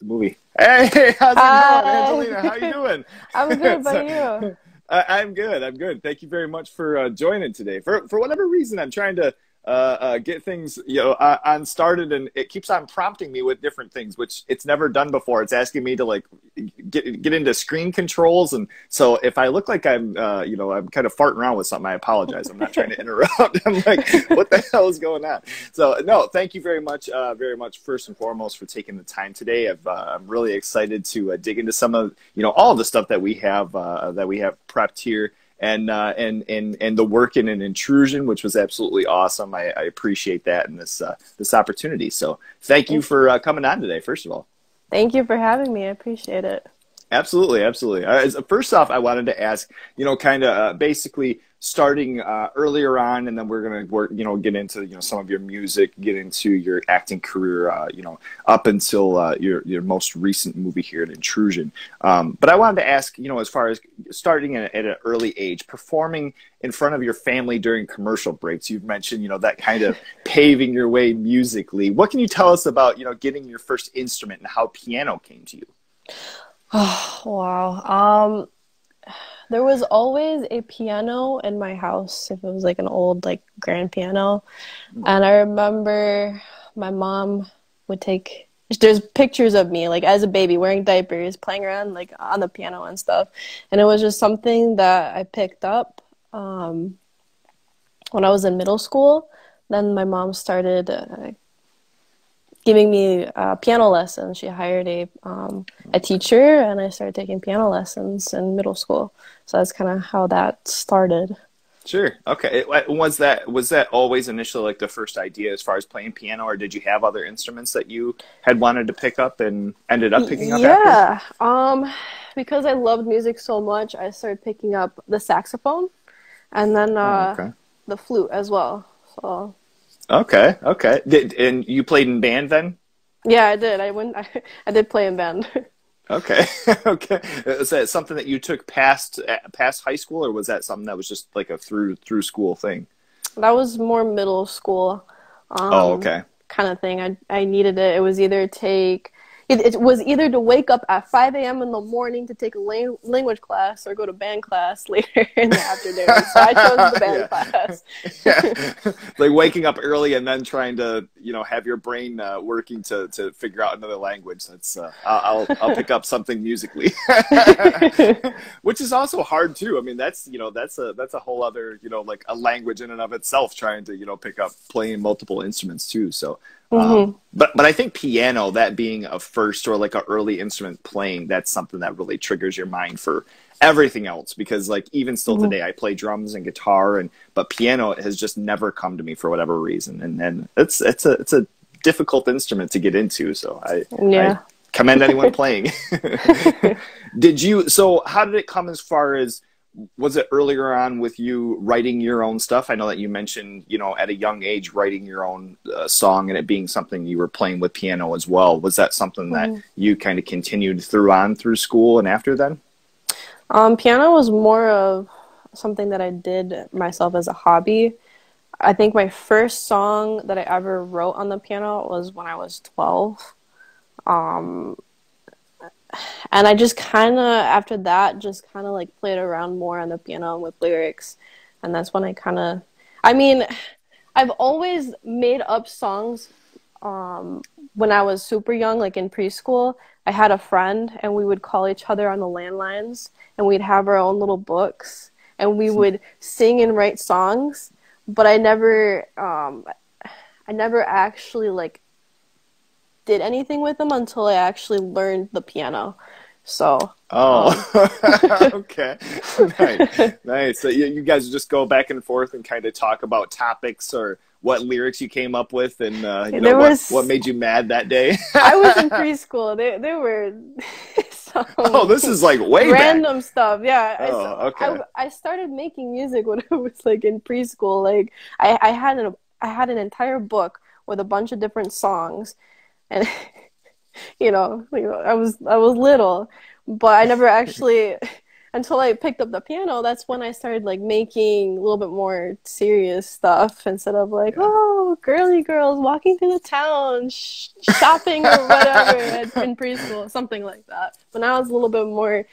the movie. Hey, how's it going, Hi. Angelina? How you doing? I'm good, but you? I'm good. I'm good. Thank you very much for joining today. For whatever reason, I'm trying to get things on started, and it keeps on prompting me with different things, which it's never done before. It's asking me to like get into screen controls, and so if I look like I'm kind of farting around with something, I apologize. I'm not trying to interrupt. I'm like, what the hell is going on? So no, thank you very much first and foremost for taking the time today. I'm really excited to dig into some of all of the stuff that we have prepped here. And the work in an intrusion, which was absolutely awesome. I appreciate that and this opportunity. So thank you for coming on today, first of all. Thank you for having me. I appreciate it. Absolutely, absolutely. First off, I wanted to ask, kind of basically starting earlier on, and then we're gonna get into some of your music, get into your acting career, up until your most recent movie here at Intrusion. But I wanted to ask, as far as starting at an early age, performing in front of your family during commercial breaks. You've mentioned, that kind of paving your way musically. What can you tell us about, getting your first instrument and how piano came to you? Oh, wow. There was always a piano in my house, if it was like an old grand piano. And I remember my mom would there's pictures of me as a baby wearing diapers, playing around on the piano and stuff. And it was just something that I picked up when I was in middle school. Then my mom started giving me piano lessons. She hired a teacher, and I started taking piano lessons in middle school. So that's kind of how that started. Sure. Okay. Was that always initially the first idea as far as playing piano, or did you have other instruments that you had wanted to pick up and ended up picking up Yeah. after? Because I loved music so much, I started picking up the saxophone and then the flute as well. So. Okay. And you played in band then? Yeah, I did. I did play in band. Okay. Okay. Is that something that you took past high school, or was that something that was just like a through school thing? That was more middle school. Okay. Kind of thing. I needed it. It was either it was either to wake up at 5 a.m. in the morning to take a language class or go to band class later in the afternoon. So I chose the band class. Yeah. Like waking up early and then trying to, have your brain working to figure out another language. That's I'll pick up something musically, which is also hard too. I mean, that's a whole other, a language in and of itself, trying to, pick up playing multiple instruments too. So. But I think piano, that being a first or a early instrument playing, that's something that really triggers your mind for everything else, because even still today I play drums and guitar, but piano has just never come to me for whatever reason, and it's a difficult instrument to get into, so I commend anyone playing. So how did it come as far as, was it earlier on with you writing your own stuff? I know that you mentioned, at a young age, writing your own song, and it being something you were playing with piano as well. Was that something that you kind of continued through school and after then? Piano was more of something that I did myself as a hobby. I think my first song that I ever wrote on the piano was when I was 12. And I just kind of, after that, played around more on the piano with lyrics. And that's when I've always made up songs when I was super young, in preschool. I had a friend, and we would call each other on the landlines, and we'd have our own little books, and we would sing and write songs. But I never actually, did anything with them until I actually learned the piano. So. Okay. Nice. So you guys just go back and forth and kind of talk about topics or what lyrics you came up with, and what made you mad that day. I was in preschool. There were some this is way random back. Stuff. Yeah. Okay. I started making music when I was in preschool. I had an entire book with a bunch of different songs. And I was little, but I never actually until I picked up the piano, that's when I started like making a little bit more serious stuff instead of like, oh, girly girls walking through the town, shopping or whatever in preschool, something like that. But now it's a little bit more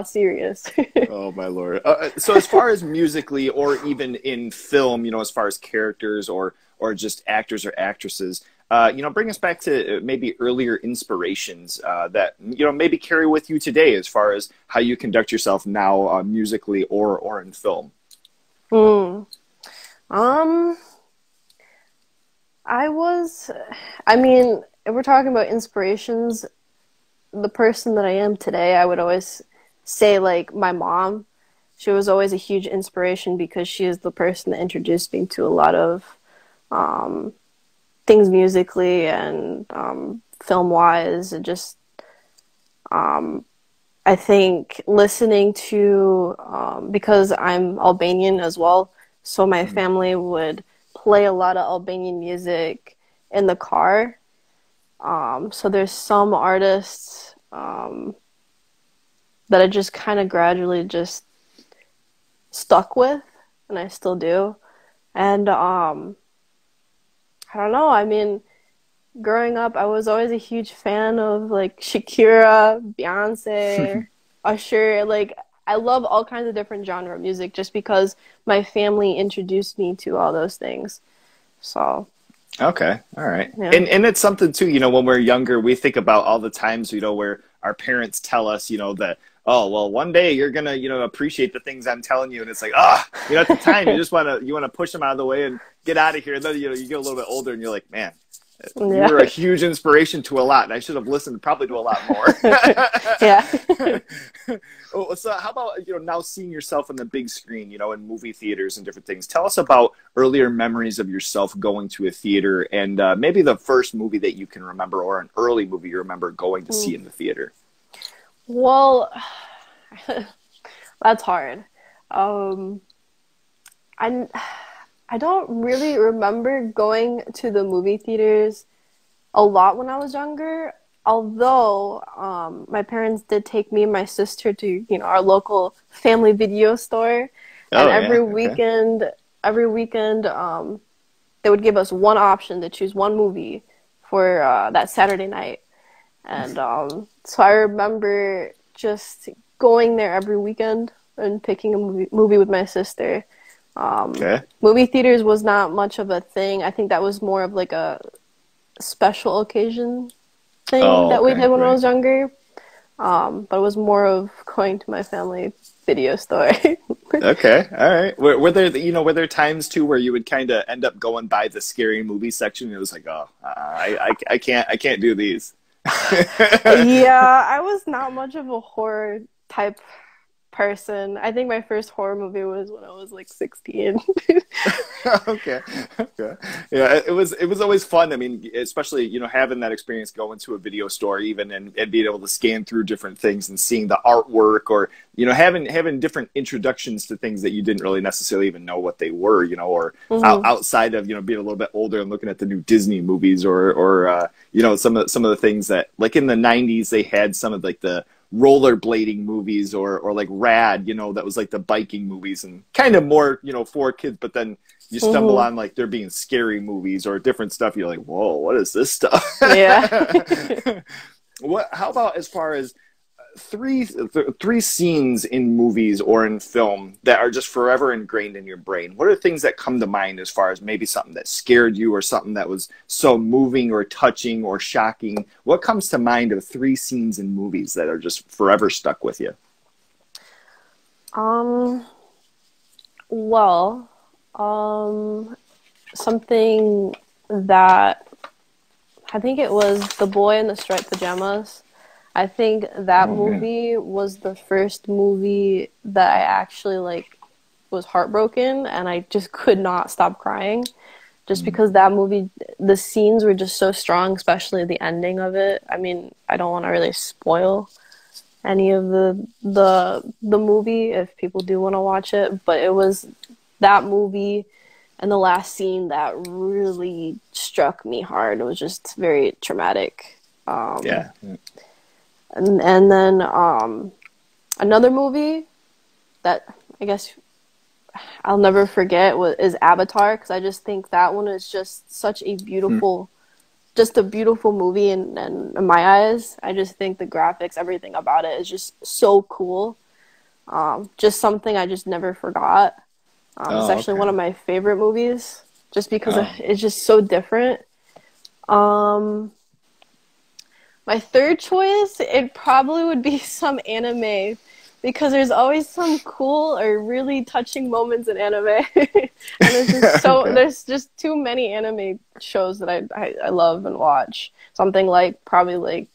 serious. Oh my Lord. So as far as musically or even in film, as far as characters or just actors or actresses, bring us back to maybe earlier inspirations that, maybe carry with you today as far as how you conduct yourself now musically or in film. If we're talking about inspirations, the person that I am today, I would always say like my mom. She was always a huge inspiration because she is the person that introduced me to a lot of things musically and film-wise. And just I think listening to because I'm Albanian as well, so my family would play a lot of Albanian music in the car. So there's some artists that I just kind of gradually just stuck with, and I still do. And I don't know, I mean, growing up, I was always a huge fan of like Shakira, Beyonce, Usher. Like, I love all kinds of different genre of music just because my family introduced me to all those things. So okay, all right. Yeah. And it's something too, when we're younger, we think about all the times, where our parents tell us, that, oh, well, one day you're going to, appreciate the things I'm telling you. And it's like, at the time you just want to push them out of the way and get out of here. And then, you get a little bit older and you're like, man, you were a huge inspiration to a lot. And I should have listened probably to a lot more. Yeah. So how about, now seeing yourself on the big screen, in movie theaters and different things. Tell us about earlier memories of yourself going to a theater and maybe the first movie that you can remember or an early movie you remember going to see in the theater. Well, that's hard. I don't really remember going to the movie theaters a lot when I was younger, although my parents did take me and my sister to, our local family video store. And every weekend, they would give us one option to choose one movie for that Saturday night. And so I remember just going there every weekend and picking a movie with my sister. Movie theaters was not much of a thing. I think that was more of like a special occasion thing that we did when I was younger. But it was more of going to my family video store. Okay, all right. Were there times too where you would kind of end up going by the scary movie section and it was like, oh, I can't do these. Yeah, I was not much of a horror type person. I think my first horror movie was when I was like 16. Okay. Yeah, it was always fun. I mean, especially, having that experience going to a video store even and being able to scan through different things and seeing the artwork or, having different introductions to things that you didn't really necessarily even know what they were, or outside of, being a little bit older and looking at the new Disney movies or some of the things that like in the 90s, they had some of like the rollerblading movies or like Rad, that was like the biking movies and kind of more, for kids, but then you stumble on like there being scary movies or different stuff. You're like, whoa, what is this stuff? Yeah. How about as far as three scenes in movies or in film that are just forever ingrained in your brain? What are things that come to mind as far as maybe something that scared you or something that was so moving or touching or shocking? What comes to mind of 3 scenes in movies that are just forever stuck with you? Something that I think it was The Boy in the Striped Pajamas. I think that movie was the first movie that I actually was heartbroken and I just could not stop crying just because that movie, the scenes were just so strong, especially the ending of it. I mean, I don't want to really spoil any of the movie if people do want to watch it, but it was that movie and the last scene that really struck me hard. It was just very traumatic. Yeah. And then another movie that I guess I'll never forget is Avatar, because I just think that one is just such a beautiful, just a beautiful movie in my eyes. I just think the graphics, everything about it is just so cool. Just something I just never forgot. It's actually one of my favorite movies, just because it's just so different. My third choice, it probably would be some anime, because there's always some cool or really touching moments in anime. And there's just there's just too many anime shows that I love and watch. Something like probably like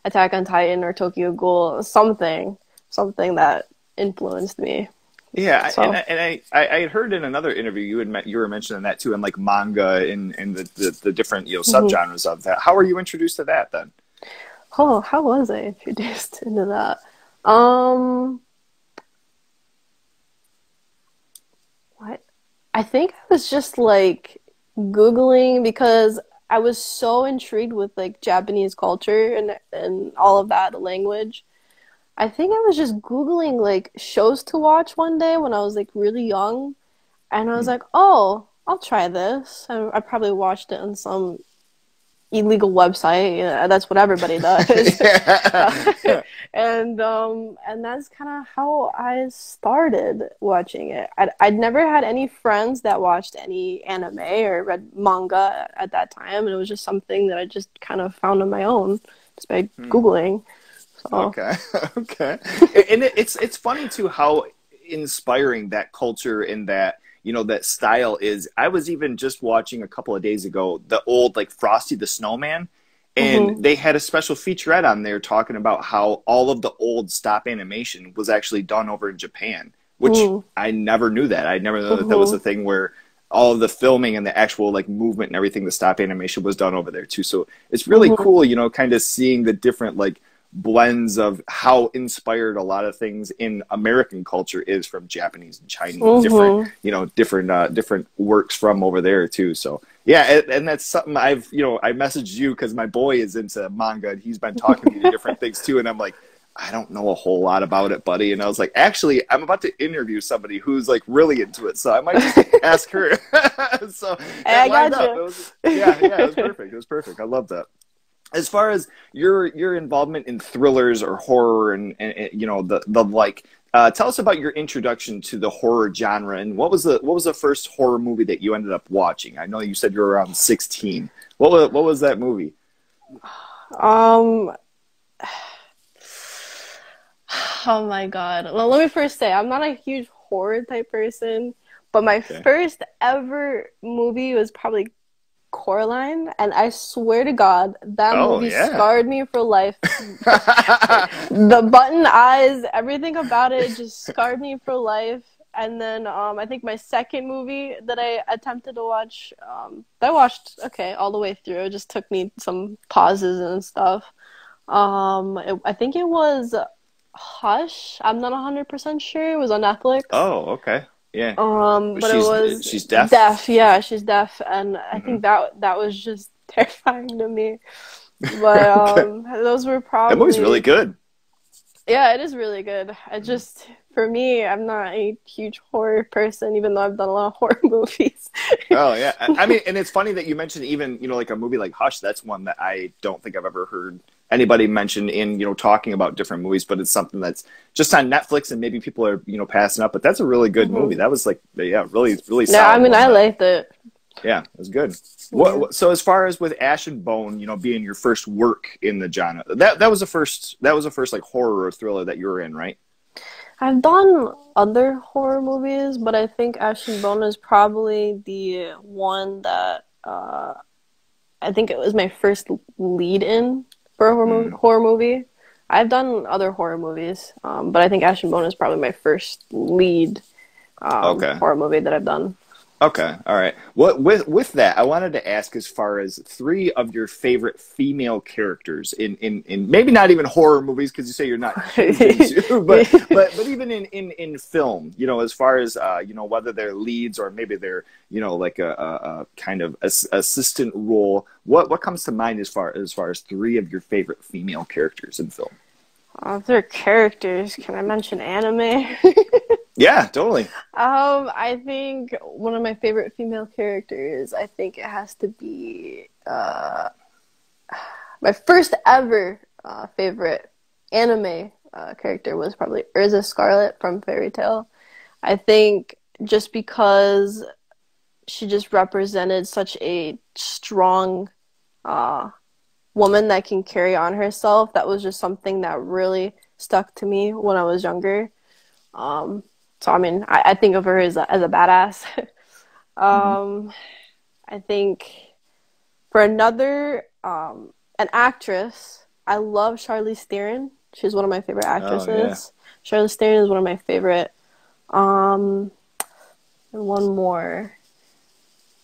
Attack on Titan or Tokyo Ghoul, something that influenced me. Yeah, So. and I had heard in another interview you were mentioning that too, and like manga and the different subgenres of that. How were you introduced to that then? Oh, how was I introduced into that? What? I think I was just like Googling, because I was so intrigued with like Japanese culture and all of that, the language. I think I was just Googling like shows to watch one day when I was like really young, and I was like, oh, I'll try this. I probably watched it on some illegal website. That's what everybody does. And that's kind of how I started watching it. I'd never had any friends that watched any anime or read manga at that time, and it was just something that I just kind of found on my own just by Googling. So. Okay. And it's funny too how inspiring that culture and that that style is. I was even just watching a couple of days ago the old like Frosty the Snowman, and they had a special featurette on there talking about how all of the old stop animation was actually done over in Japan, which I never knew that. I never knew that was a thing where all of the filming and the actual like movement and everything, the stop animation was done over there too. So it's really cool, kind of seeing the different like blends of how inspired a lot of things in American culture is from Japanese and Chinese, different works from over there too. So yeah, and that's something I messaged you because my boy is into manga and he's been talking to me to different things too, and I'm like, I don't know a whole lot about it, buddy. And I was like, actually, I'm about to interview somebody who's like really into it, so I might just ask her. So I got you. It was perfect. I love that. As far as your involvement in thrillers or horror and the like, tell us about your introduction to the horror genre, and what was the first horror movie that you ended up watching? I know you said you were around 16. What was that movie? Oh my God. Well, let me first say I'm not a huge horror type person, but my first ever movie was probably Coraline, and I swear to God, that movie scarred me for life. The button eyes, everything about it just scarred me for life. And then I think my second movie that I attempted to watch, I watched all the way through. It just took me some pauses and stuff. I think it was Hush. I'm not 100% sure. It was on Netflix. Oh, okay. Yeah. But she's deaf. Deaf, yeah, she's deaf, and I think that was just terrifying to me. But those were probably. That movie's really good. Yeah, it is really good. For me, I'm not a huge horror person, even though I've done a lot of horror movies. Oh yeah, I mean, and it's funny that you mentioned even like a movie like Hush. That's one that I don't think I've ever heard anybody mention in talking about different movies, but it's something that's just on Netflix and maybe people are passing up. But that's a really good movie. That was like really solid. Yeah, I mean, I liked it. Yeah, it was good. So as far as with Ash and Bone, being your first work in the genre, that was the first like horror or thriller that you were in, right? I've done other horror movies, but I think Ash and Bone is probably the one that I think it was my first lead-in for a horror movie. I've done other horror movies, but I think Ash and Bone is probably my first lead horror movie that I've done. Okay, all right. With that, I wanted to ask as far as 3 of your favorite female characters in maybe not even horror movies because you say you're not into, but even in film, as far as whether they're leads or maybe they're like a kind of assistant role. What comes to mind as far as 3 of your favorite female characters in film? If they're characters, can I mention anime? Yeah, totally. I think one of my favorite female characters, I think it has to be my first ever favorite anime character was probably Urza Scarlet from Fairy Tail. I think just because she just represented such a strong woman that can carry on herself. That was just something that really stuck to me when I was younger. So I mean, I think of her as a badass. Mm-hmm. I think for another an actress, I love Charlize Theron. She's one of my favorite Oh yeah. actresses. Charlize Theron is one of my favorite. And one more.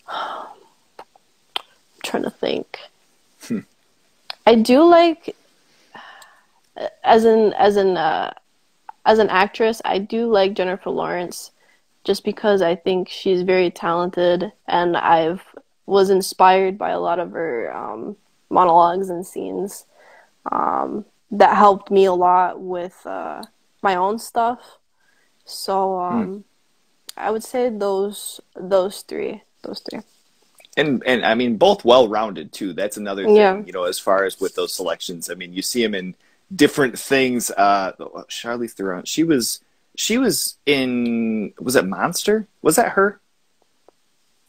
I'm trying to think. I do like as an actress, I do like Jennifer Lawrence just because I think she's very talented and I've was inspired by a lot of her monologues and scenes that helped me a lot with my own stuff. So I would say those three. Those three. And I mean, both well-rounded too. That's another Yeah. thing, as far as with those selections. I mean, you see them in different things. Charlize Theron, she was in, was it Monster? Was that her?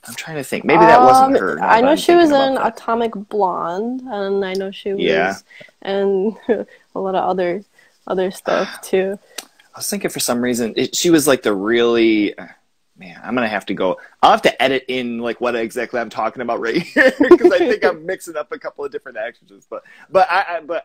I'm trying to think. Maybe that wasn't her. Now I that know I'm she was thinking in about that. Atomic Blonde, and I know she Yeah. was in a lot of other stuff too. I was thinking for some reason she was like the really, man. I'm gonna have to go. I'll have to edit in like what exactly I'm talking about right here because I think I'm mixing up a couple of different actresses. But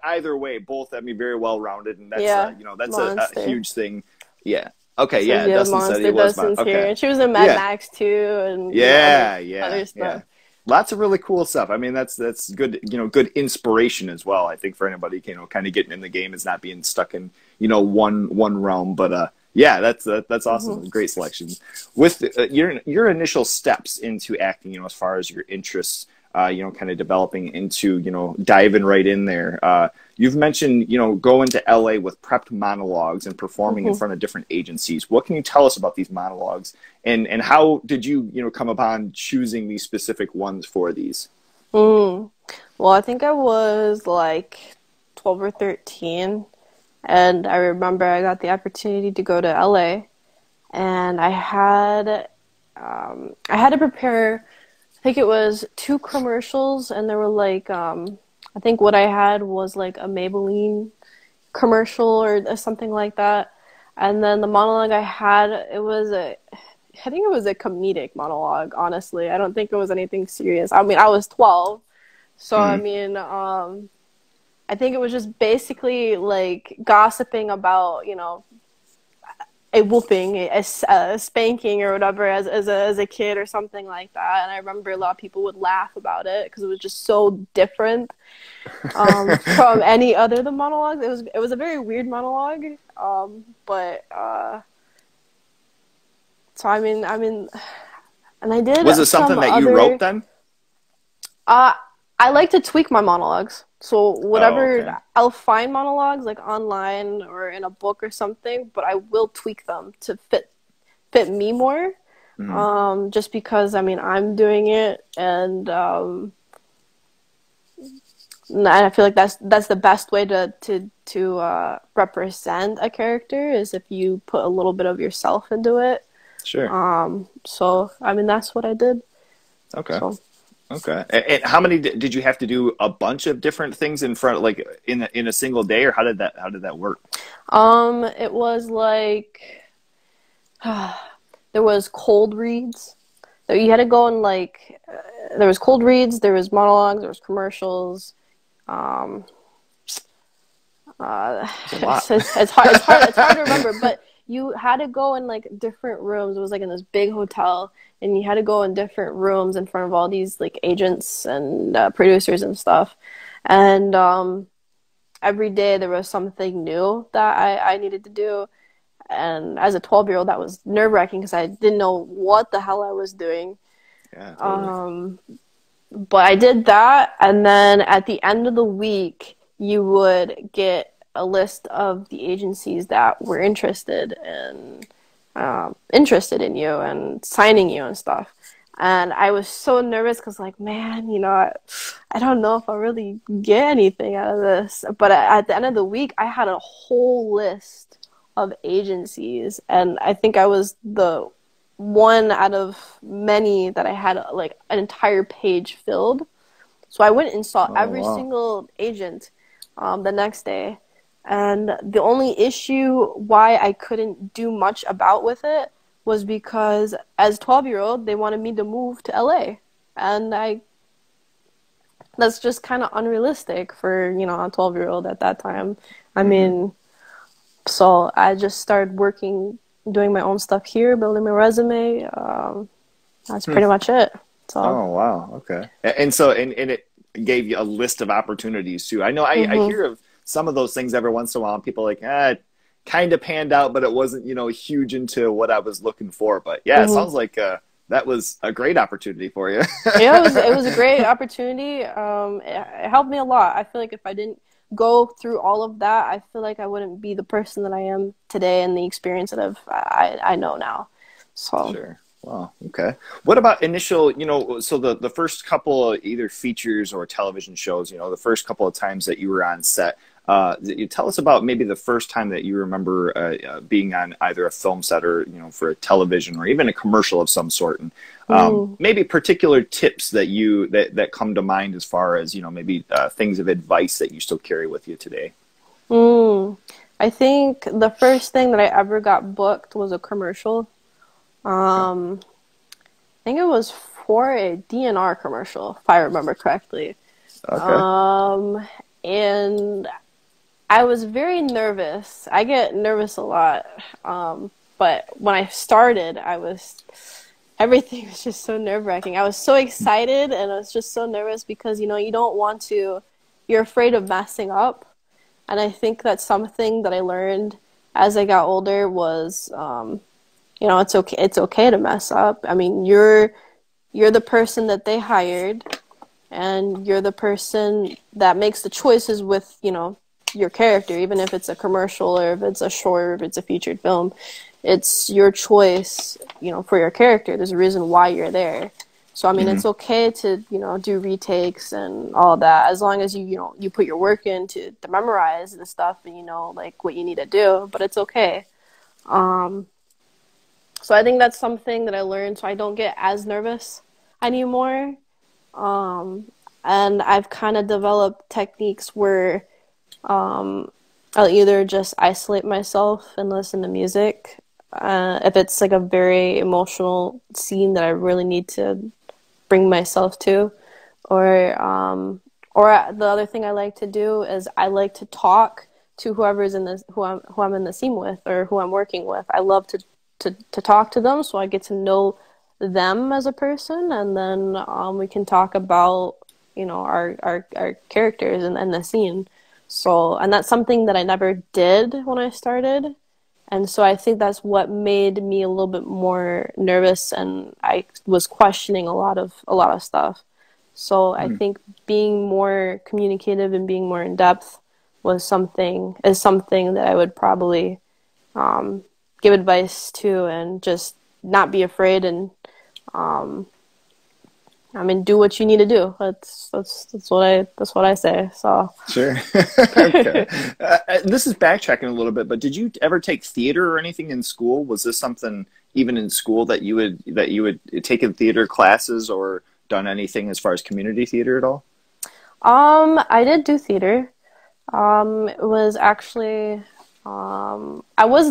either way, both I mean very well rounded, and that's Yeah, that's a Monster. huge thing. Yeah. Okay. So Yeah. yeah, Dustin said he Monster. was Dustin's here, okay. and she was in Mad Yeah. Max too, and Yeah. other Yeah. stuff. Lots of really cool stuff. I mean, that's good. Good inspiration as well. I think for anybody, kind of getting in the game is not being stuck in one realm. But yeah, that's awesome. Mm-hmm. Great selection. With your initial steps into acting, as far as your interests, kind of developing into diving right in there. You've mentioned going to LA with prepped monologues and performing in Mm-hmm. front of different agencies. What can you tell us about these monologues, and how did you come upon choosing these specific ones for these? Well, I think I was like 12 or 13, and I remember I got the opportunity to go to LA, and I had to prepare. I think it was two commercials, and there were like I think what I had was like a Maybelline commercial or something like that. And then the monologue I had, I think it was a comedic monologue, honestly. I don't think it was anything serious. I mean, I was 12, so I mean, I think it was just basically like gossiping about, a whooping, a spanking or whatever as a kid or something like that. And I remember a lot of people would laugh about it because it was just so different from any other of the monologues. It was a very weird monologue, but so I mean, and I did. Was it something that you wrote then? I like to tweak my monologues. So whatever, okay. I'll find monologues like online or in a book or something, but I will tweak them to fit me more. Just because I mean I'm doing it, and I feel like that's the best way to represent a character is if you put a little bit of yourself into it. Sure. So I mean that's what I did. Okay. So. Okay. And how many did you have to do? A bunch of different things in front, like in a single day, or how did that work? It was like there was cold reads. So you had to go and like there was cold reads, there was monologues, there was commercials. It's a lot. It's hard to remember, but you had to go in like different rooms. It was like in this big hotel, and you had to go in different rooms in front of all these like agents and producers and stuff. And every day there was something new that I needed to do. And as a 12-year-old, that was nerve-wracking because I didn't know what the hell I was doing. Yeah, totally. But I did that, and then at the end of the week, you would get a list of the agencies that were interested in interested in you and signing you and stuff. And I was so nervous because, like, man, you know, I don't know if I'll really get anything out of this. But at the end of the week, I had a whole list of agencies, and I think I was the one out of many that I had like an entire page filled. So I went and saw Oh, every wow. single agent the next day. And the only issue why I couldn't do much about with it was because as 12-year-old, they wanted me to move to LA. And that's just kind of unrealistic for, you know, a 12-year-old at that time. I Hmm. mean, so I just started working, doing my own stuff here, building my resume. That's pretty much it. So, Oh, wow. Okay. And so, and it gave you a list of opportunities too. I know I hmm hear of some of those things every once in a while, and people are like, it kind of panned out, but it wasn't, huge into what I was looking for. But yeah, it hmm sounds like that was a great opportunity for you. Yeah, it was a great opportunity. It helped me a lot. I feel like if I didn't go through all of that, I feel like I wouldn't be the person that I am today and the experience that I know now. So, Sure. Wow. Okay. What about initial, so the first couple of either features or television shows, the first couple of times that you were on set, you tell us about maybe the first time that you remember being on either a film set or, for a television or even a commercial of some sort. And mm, maybe particular tips that come to mind as far as, maybe things of advice that you still carry with you today. mm. I think the first thing that I ever got booked was a commercial. Okay. Um, I think it was for a DNR commercial, if I remember correctly. Okay. Um, and I was very nervous. I get nervous a lot. But when I started, everything was just so nerve-wracking. I was so excited and I was just so nervous because, you don't want to, you're afraid of messing up. And I think that's something that I learned as I got older was, it's okay to mess up. I mean, you're the person that they hired and you're the person that makes the choices with, your character, even if it's a commercial or if it's a short or if it's a featured film. It's your choice, for your character. There's a reason why you're there. So, I mean, Hmm. it's okay to, do retakes and all that as long as you put your work in to memorize the stuff and like what you need to do, but it's okay. Um, so I think that's something that I learned so I don't get as nervous anymore. Um, and I've kind of developed techniques where I'll either just isolate myself and listen to music. If it's like a very emotional scene that I really need to bring myself to, or the other thing I like to do is I like to talk to whoever's in this who I'm in the scene with or who I'm working with. I love to talk to them so I get to know them as a person, and then we can talk about our characters and the scene. So, and that's something that I never did when I started. And so I think that's what made me a little bit more nervous and I was questioning a lot of stuff. So I think being more communicative and being more in depth is something that I would probably um, give advice to and just not be afraid and um, I mean do what you need to do. That's what I say. So Sure. Okay. This is backtracking a little bit, but did you ever take theater or anything in school? Was this something even in school that you would take in theater classes or done anything as far as community theater at all? I did do theater. It was actually I was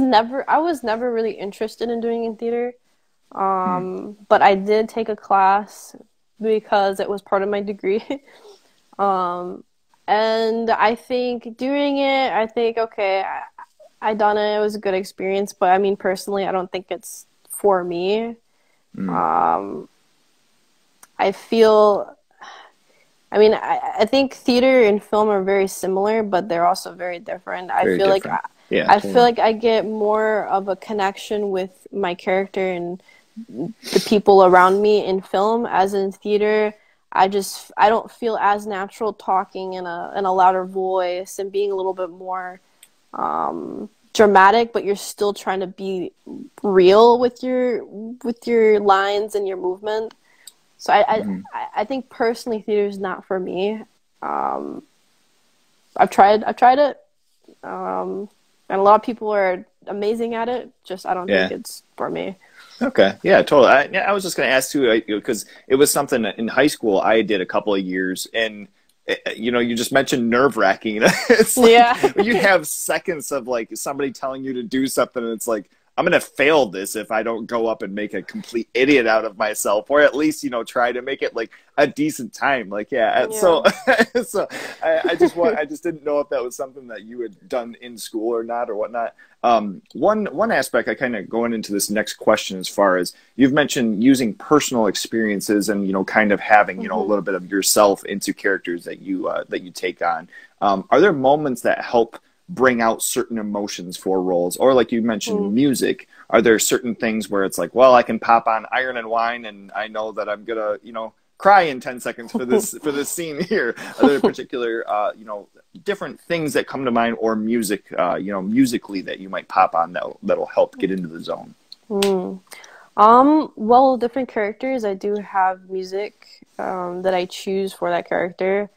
never really interested in doing in theater. Hmm. But I did take a class because it was part of my degree. Um, and I think doing it, I think okay, I done it. It was a good experience, but I mean personally, I don't think it's for me. Hmm. Um, I feel I mean, I think theater and film are very similar, but they're also very different. I Very feel like different. Yeah, I feel totally. like I get more of a connection with my character and the people around me in film as in theater. I don't feel as natural talking in a louder voice and being a little bit more dramatic, but you're still trying to be real with your lines and your movement. So I think personally theater is not for me. I've tried it, and a lot of people are amazing at it. Just I don't think it's for me. Okay. Yeah, totally. I was just going to ask too, because it was something that in high school I did a couple of years, and you just mentioned nerve-wracking. It's like when you have seconds of like somebody telling you to do something, and it's like, I'm going to fail this if I don't go up and make a complete idiot out of myself, or at least, try to make it like a decent time. Like, so I just didn't know if that was something that you had done in school or not or whatnot. One aspect I kind of going into this next question, as far as you've mentioned using personal experiences and, kind of having, a little bit of yourself into characters that you take on. Are there moments that help bring out certain emotions for roles? Or like you mentioned music, are there certain things where it's like, well, I can pop on Iron and Wine and I know that I'm gonna cry in 10 seconds for this scene here? Are there particular different things that come to mind, or music musically that you might pop on that'll help get into the zone? Well, different characters, I do have music that I choose for that character.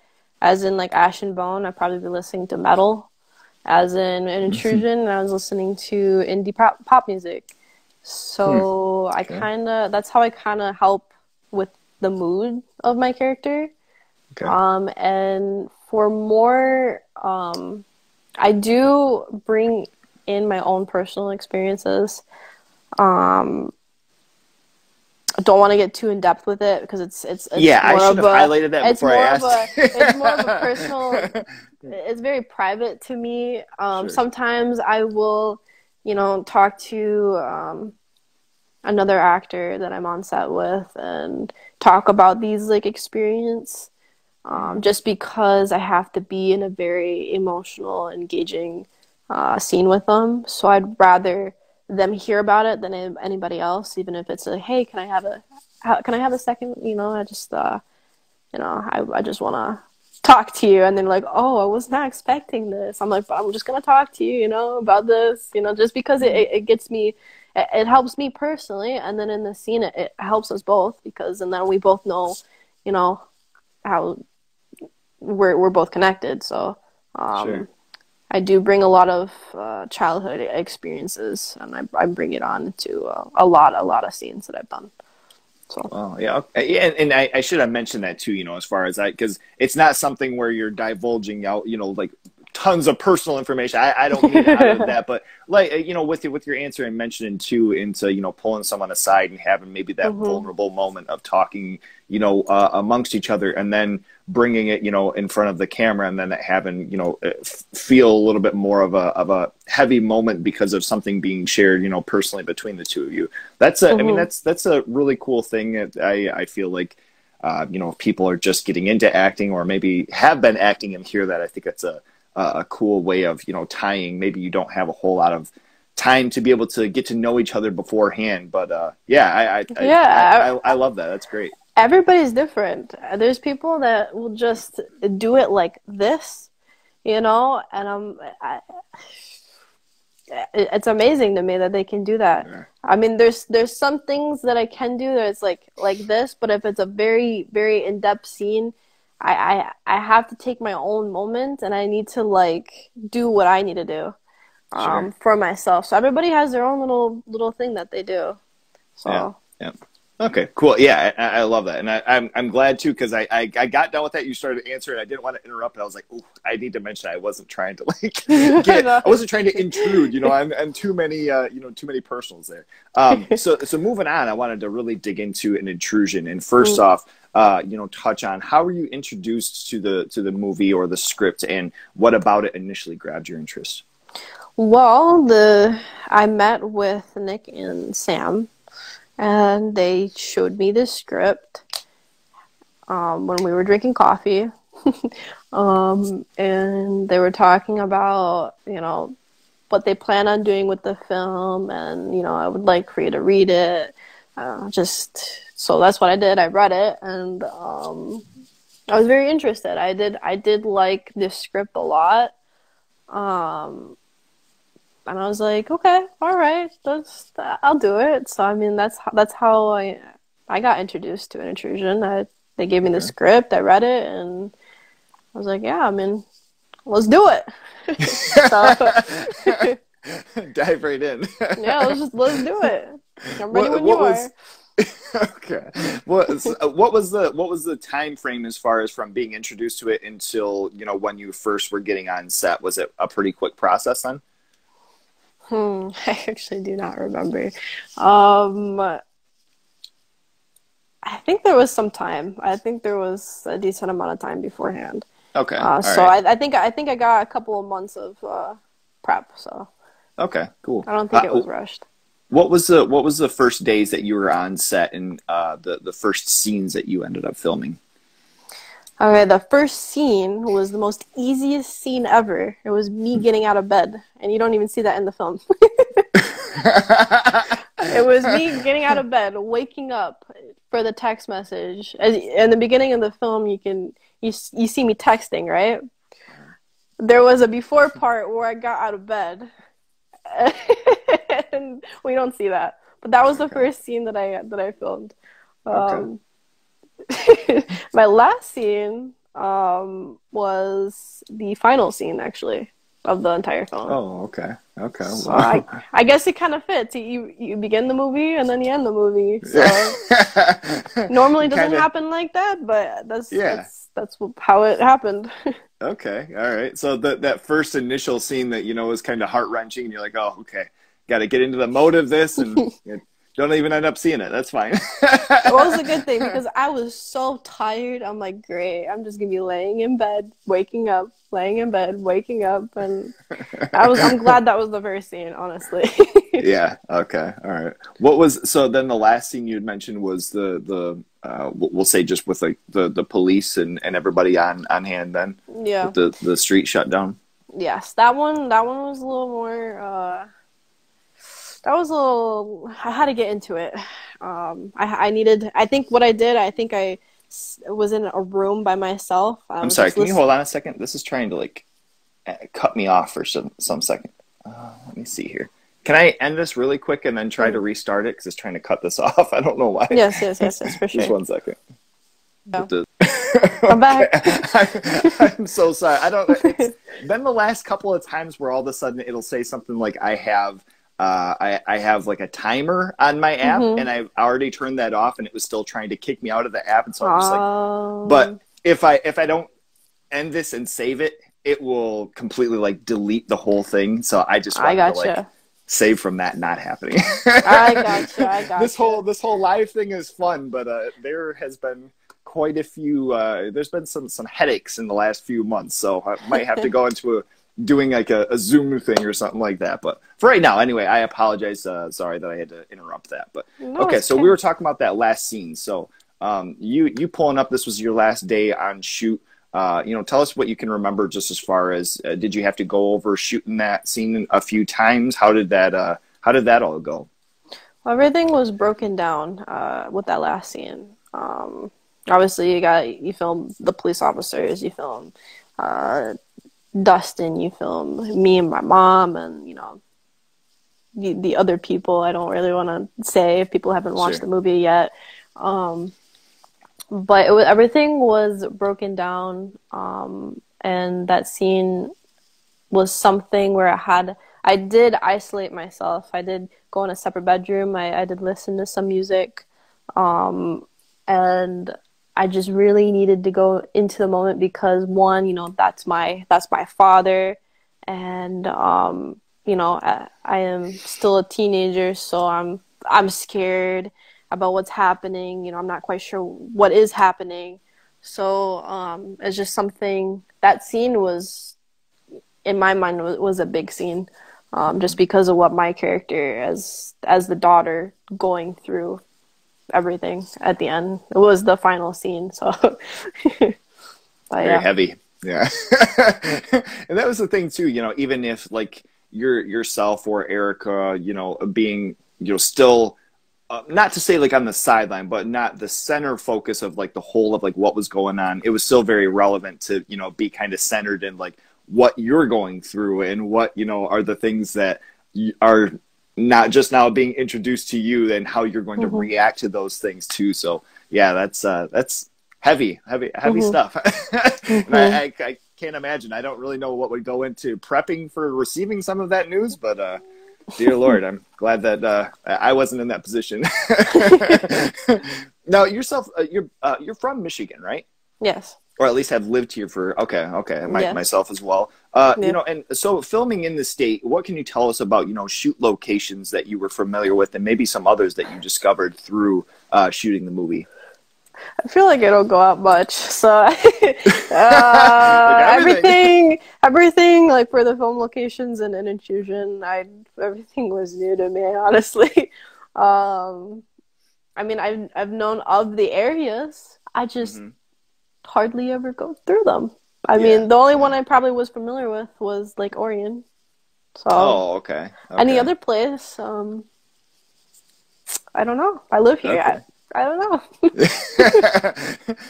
As in like Ash and Bone, I'd probably be listening to metal. As in Intrusion, I was listening to indie pop music. So that's how I kind of help with the mood of my character. Okay. And for more, I do bring in my own personal experiences. I don't want to get too in depth with it because it's I should have highlighted that before I asked. It's more of a personal. It's very private to me. Sure. Sometimes I will, talk to another actor that I'm on set with and talk about these like experience. Just because I have to be in a very emotional, engaging scene with them. So I'd rather them hear about it than anybody else, even if it's a, hey, can I have a second? I just I just want to talk to you. And then like, oh, I was not expecting this. I'm like, but I'm just gonna talk to you, about this, just because it gets me, it helps me personally, and then in the scene it helps us both, because and then we both know, how we're both connected. So sure. I do bring a lot of childhood experiences, and I bring it on to a lot of scenes that I've done. So. Oh, yeah. Okay. And I should have mentioned that too, as far as because it's not something where you're divulging out, like tons of personal information. I don't mean out of that, but like, with your answer and mentioning too into, pulling someone aside and having maybe that vulnerable moment of talking, amongst each other, and then bringing it, in front of the camera, and then having, feel a little bit more of a heavy moment because of something being shared, personally between the two of you. That's I mean, that's a really cool thing that I feel like, if people are just getting into acting or maybe have been acting and hear that, I think that's a cool way of, tying. Maybe you don't have a whole lot of time to be able to get to know each other beforehand, but I love that. That's great. Everybody's different. There's people that will just do it like this, and it's amazing to me that they can do that. Yeah. I mean, there's some things that I can do that it's like this, but if it's a very, very in-depth scene, I have to take my own moment, and I need to like do what I need to do for myself. So everybody has their own little thing that they do. So yeah. Okay, cool. Yeah, I love that, and I'm glad too, because I got done with that. You started answering. I didn't want to interrupt, and I was like, "Ooh, I need to mention I wasn't trying to I wasn't trying to intrude. I'm too many too many personals there. So moving on, I wanted to really dig into an Intrusion, and first off, touch on how were you introduced to the movie or the script, and what about it initially grabbed your interest? Well, I met with Nick and Sam. And they showed me the script when we were drinking coffee. And they were talking about, what they plan on doing with the film. And, I would like for you to read it. So that's what I did. I read it. And I was very interested. I did like this script a lot. And I was like, okay, all right, I'll do it. So I mean, that's how I got introduced to an Intrusion. They gave me the Okay. script, I read it, and I was like, yeah, I mean, let's do it. So Dive right in. yeah, let's do it. I'm ready when what you was are. okay? What was the time frame as far as from being introduced to it until when you first were getting on set? Was it a pretty quick process then? I actually do not remember. I think there was some time. I think there was a decent amount of time beforehand. Okay. So right. I think I got a couple of months of prep. So Okay. Cool. I don't think it was rushed. What was the first days that you were on set and the first scenes that you ended up filming? Okay, the first scene was the most easiest scene ever. It was me getting out of bed, and you don't even see that in the film. It was me getting out of bed, waking up for the text message. In the beginning of the film, you see me texting, right? There was a before part where I got out of bed, and we don't see that. But that was the first scene that I filmed. Okay. My last scene was the final scene, actually, of the entire film. Oh, okay. Okay. So Wow. I guess it kind of fits. You begin the movie and then you end the movie. So normally doesn't happen like that, but that's how it happened. Okay. All right. So that first initial scene that was kind of heart-wrenching, and you're like, oh, okay, got to get into the mode of this, and don't even end up seeing it. That's fine. It was a good thing because I was so tired. I'm like, great. I'm just gonna be laying in bed, waking up, laying in bed, waking up, and I'm glad that was the first scene, honestly. Yeah. Okay. All right. So then the last scene you'd mentioned was the we'll say just with like the police and everybody on hand then. Yeah. With the street shut down. Yes, that one was a little more. I had to get into it. I think what I did, I was in a room by myself. I'm sorry, can you hold on a second? This is trying to like cut me off for some second. Let me see here. Can I end this really quick and then try to restart it? Because it's trying to cut this off. I don't know why. Yes, for sure. Just 1 second. No. I'm back. I'm so sorry. It's been the last couple of times where all of a sudden it'll say something like I have like a timer on my app, and I've already turned that off, and it was still trying to kick me out of the app, and so I'm just like, but if I don't end this and save it, it will completely like delete the whole thing. So I just wanted to like save from that not happening. I gotcha. This whole live thing is fun, but there has been quite a few. There's been some headaches in the last few months, so I might have to go into doing like a Zoom thing or something like that. But for right now, anyway, I apologize. Sorry that I had to interrupt that. But okay, so we were talking about that last scene. So you pulling up, this was your last day on shoot. Tell us what you can remember just as far as did you have to go over shooting that scene a few times? How did that all go? Well, everything was broken down with that last scene. Obviously, you film the police officers, you film Dustin, you film me and my mom, and the other people. I don't really want to say if people haven't watched the movie yet. But everything was broken down, and that scene was something where I did isolate myself. I did go in a separate bedroom. I did listen to some music, and I just really needed to go into the moment because one, that's my father, and I am still a teenager, so I'm scared about what's happening. I'm not quite sure what is happening. So it's just something, that scene was, in my mind, was a big scene, just because of what my character as the daughter going through everything at the end. It was the final scene, so very heavy. Yeah. And that was the thing too, even if like yourself or Erica, being still not to say like on the sideline, but not the center focus of like the whole of like what was going on, it was still very relevant to be kind of centered in like what you're going through and what are the things that are not just now being introduced to you and how you're going to react to those things too. So yeah, that's heavy stuff. And I can't imagine. I don't really know what would go into prepping for receiving some of that news, but dear Lord, I'm glad that I wasn't in that position. Now, yourself, you're from Michigan, right? Yes. Or at least have lived here for myself as well. You know, and so filming in the state, what can you tell us about, you know, shoot locations that you were familiar with, and maybe some others that you discovered through shooting the movie? I feel like I don't go out much, so everything like for the film locations and Intrusion, everything was new to me, honestly. I mean, I've known of the areas. I just hardly ever go through them. I mean, the only one I probably was familiar with was Lake Orion. So, okay. Any other place? I don't know. I live here. Okay. I don't know.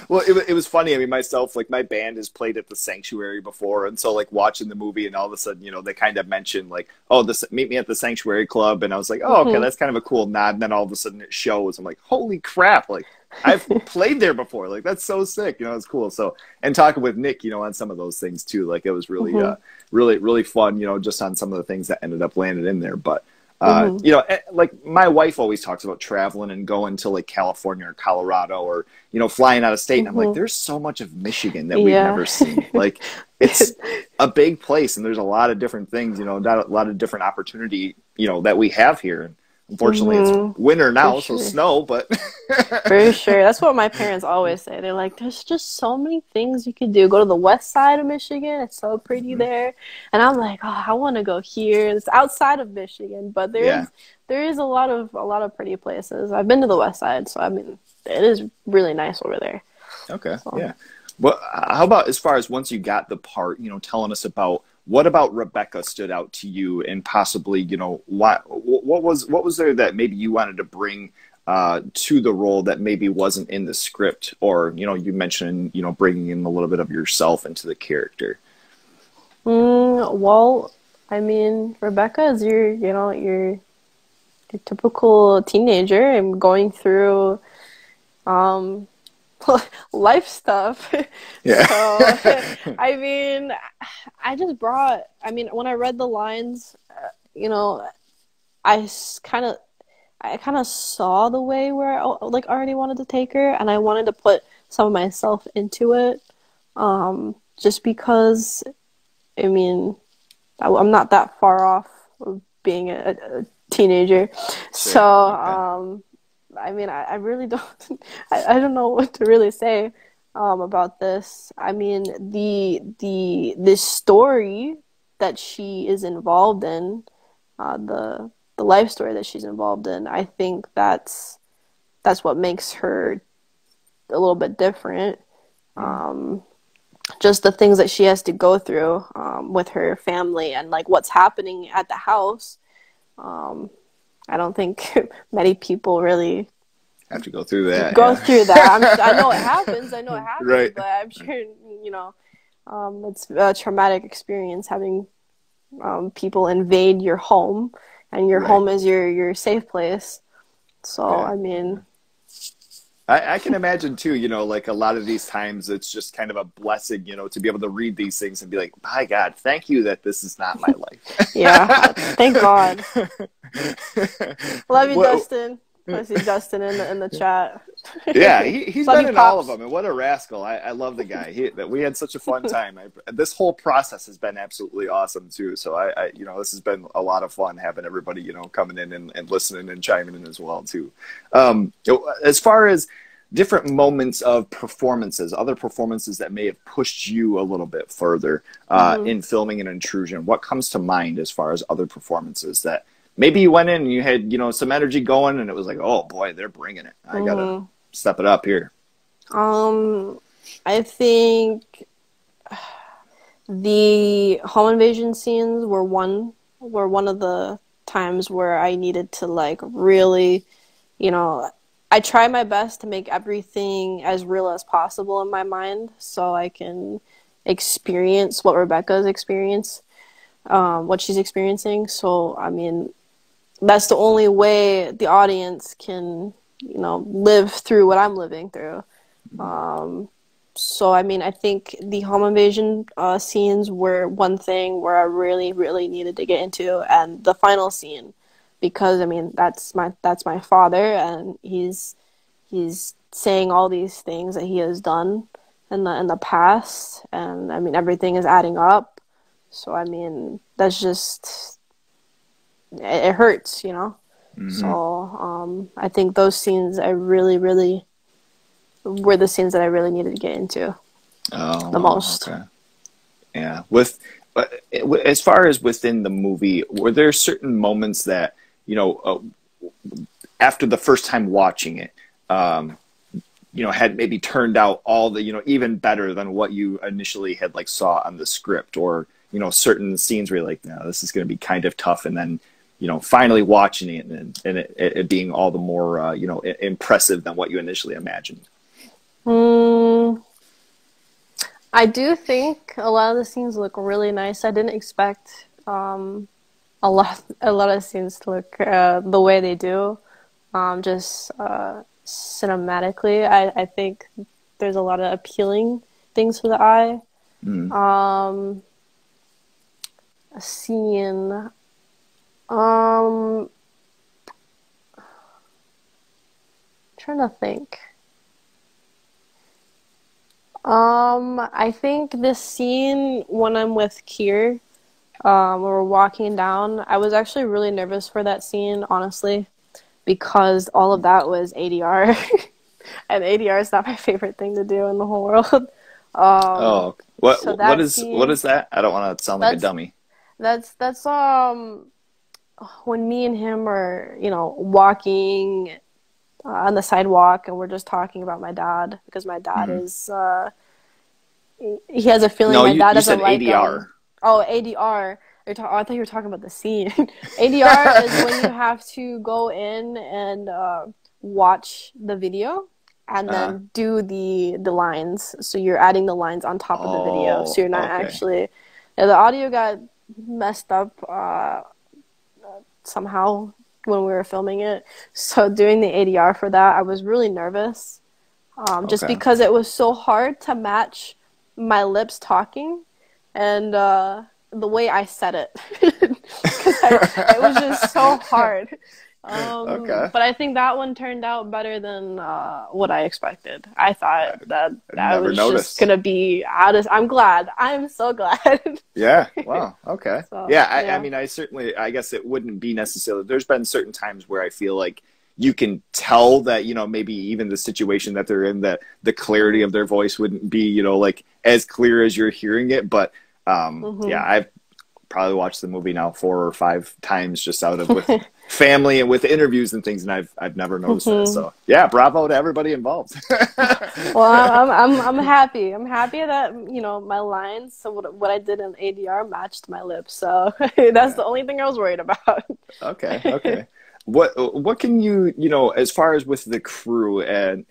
Well, it was funny. I mean, myself, like, my band has played at the Sanctuary before, and so, like, watching the movie, and all of a sudden, you know, they kind of mentioned, like, oh, meet me at the Sanctuary Club, and I was like, oh, okay, that's kind of a cool nod, and then all of a sudden it shows. I'm like, holy crap, like, I've played there before. Like, that's so sick. You know, it's cool. So, and talking with Nick, you know, on some of those things, too, like, it was really, really fun, you know, just on some of the things that ended up landing in there, but you know, like my wife always talks about traveling and going to like California or Colorado or, you know, flying out of state. And I'm like, there's so much of Michigan that we've never seen. Like, it's a big place and there's a lot of different things, you know, a lot of different opportunity, you know, that we have here. And unfortunately, it's winter now, so snow, but. For sure. That's what my parents always say. They're like, there's just so many things you could do. Go to the west side of Michigan. It's so pretty there. And I'm like, oh, I want to go here. It's outside of Michigan, but there is a lot of pretty places. I've been to the west side, so I mean, it is really nice over there. Okay. So. Yeah. Well, how about as far as once you got the part, you know, telling us about what about Rebecca stood out to you, and possibly, you know, what was there that maybe you wanted to bring to the role that maybe wasn't in the script, or, you know, you mentioned, you know, bringing in a little bit of yourself into the character? Well, I mean, Rebecca is your typical teenager and going through life stuff. Yeah. So, I mean, when I read the lines, you know, I kind of saw the way where I like already wanted to take her, and I wanted to put some of myself into it, just because, I mean, I'm not that far off of being a teenager. Sure. So, I mean, I really don't, I don't know what to really say about this. I mean, this story that she is involved in, the life story that she's involved in, I think that's what makes her a little bit different. Just the things that she has to go through with her family and like what's happening at the house. I don't think many people really have to go through that. Through that. I know it happens. Right. But I'm sure, you know, it's a traumatic experience having people invade your home, and your home is your safe place. So, I mean, I can imagine too, you know, like a lot of these times it's just kind of a blessing, you know, to be able to read these things and be like, my God, thank you that this is not my life. Yeah, thank God. Love you, Dustin. I see Dustin in the chat. Yeah, he's been in all of them, and what a rascal. I love the guy. We had such a fun time. This whole process has been absolutely awesome too. So I you know, this has been a lot of fun having everybody, you know, coming in and listening and chiming in as well too. As far as different moments of performances, other performances that may have pushed you a little bit further in filming an Intrusion, what comes to mind as far as other performances that maybe you went in and you had, you know, some energy going and it was like, oh boy, they're bringing it. I gotta step it up here. I think the home invasion scenes were one of the times where I needed to like really, you know, I try my best to make everything as real as possible in my mind so I can experience what Rebecca's experienced. what she's experiencing. So, I mean, that's the only way the audience can, you know, live through what I'm living through. So, I mean, I think the home invasion scenes were one thing where I really, really needed to get into, and the final scene, because I mean, that's my father, and he's saying all these things that he has done in the past, and I mean, everything is adding up. So, I mean, that's just it hurts, you know. So, I think those scenes I really, really were the scenes that I really needed to get into the most. Okay. Yeah. As far as within the movie, were there certain moments that, you know, after the first time watching it, you know, had maybe turned out all the, you know, even better than what you initially had like saw on the script, or, you know, certain scenes where you're like, no, this is going to be kind of tough, and then, you know, finally watching it and it being all the more, you know, impressive than what you initially imagined? I do think a lot of the scenes look really nice. I didn't expect a lot of scenes to look the way they do. Just cinematically, I think there's a lot of appealing things for the eye. A scene. Trying to think. I think this scene when I'm with Kier, when we're walking down, I was actually really nervous for that scene, honestly, because all of that was ADR, and ADR is not my favorite thing to do in the whole world. What so what is that? I don't want to sound like a dummy. That's when me and him are, you know, walking on the sidewalk, and we're just talking about my dad, because my dad is he has a feeling my dad doesn't like ADR. ADR. I thought you were talking about the scene. ADR is when you have to go in and watch the video and then do the lines. So you're adding the lines on top of the video. So you're not actually... the audio got messed up somehow when we were filming it. So doing the ADR for that, I was really nervous. Just because it was so hard to match my lips talking and the way I said it. Because it was just so hard. But I think that one turned out better than what I expected. I thought that was just going to be I'm glad. I'm so glad. Yeah. Wow. Okay. So, I mean, I guess it wouldn't be necessarily, there's been certain times where I feel like you can tell that, you know, maybe even the situation that they're in, that the clarity of their voice wouldn't be, you know, like as clear as you're hearing it. But yeah, I've probably watched the movie now 4 or 5 times just out of with family and with interviews and things, and I've never noticed that. So yeah, bravo to everybody involved. Well, I'm happy. I'm happy that, you know, my lines, so what I did in ADR matched my lips. So that's the only thing I was worried about. Okay. What can you know, as far as with the crew and